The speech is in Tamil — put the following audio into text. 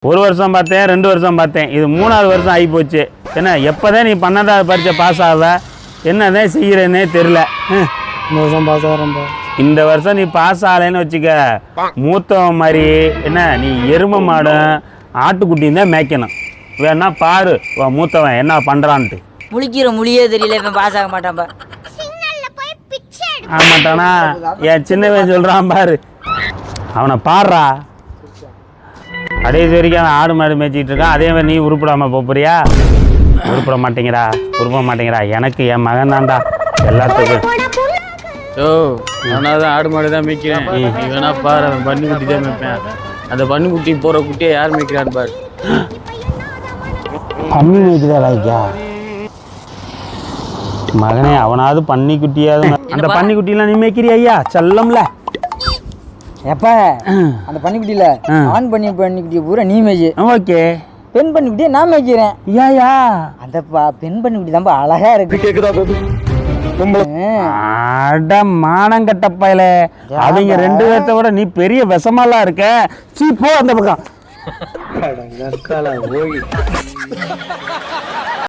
ஒரு வருஷம் பார்த்தேன், 2 வருஷம் பார்த்தேன், இது 3வது வருஷம் ஆகி போச்சு. என்ன எப்போதான் நீ 12வது பரீட்சை பாஸ் ஆக, என்னதான் செய்கிறேன்னே தெரில. இந்த வருஷம் பாஸ் ஆகிறேன்ப்பா. இந்த வருஷம் நீ பாஸ் ஆகலைன்னு வச்சுக்க, மூத்தவன் மாதிரி என்ன நீ எருமை மாடும் ஆட்டுக்குட்டியும் தான் மேய்க்கணும். வேணா பாரு மூத்தவன் என்ன பண்ணுறான்ட்டு. முழிக்கிற மொழியே தெரியல, இவன் பாஸ் ஆக மாட்டான்ப்பா. ஆமாட்டானா என் சின்னவன் சொல்கிறான் பாரு, அவனை பாடுறா. கடைசி வரைக்கும் அவன் ஆடு மாடு மேய்ச்சிக்கிட்டு இருக்கான். அதே மாதிரி நீ உருப்பிடாமல் போறியா? உருப்பிட மாட்டேங்கிறா. எனக்கு என் மகன் தான்டா எல்லாத்துக்கும். ஓ நான் தான் ஆடு மாடு தான் மேய்க்கிறேன். நீ வேணா பாரு, அவன் பன்னிக்குட்டி தான் மேய்ப்பேன். அந்த பன்னிக்குட்டி போகிற குட்டியை யார் மேய்க்கிறான்னு பாரு. பன்னி மேய்க்குதா மகனே? அவனாவது பன்னிக்குட்டியாவது. அந்த பன்னிக்குட்டியெல்லாம் நீ மேய்க்கிறியா ஐயா? செல்லம்ல எப்ப அந்த பன்னிக்குட்டியில ஆண் பன்னிக்குட்டியை பூரா நீ மேய்ச்சி, ஓகே. பெண் பன்னிக்குட்டியை நான் மேய்க்கிறேன். ஐயா அந்த பெண் பன்னிக்குட்டி தான்ப்பா அழகா இருக்கு. அட மானங்கட்ட பயல, அவங்க 2 பேர்த்த விட நீ பெரிய விஷமாலாம் இருக்க. சீ போ அந்த பக்கம்.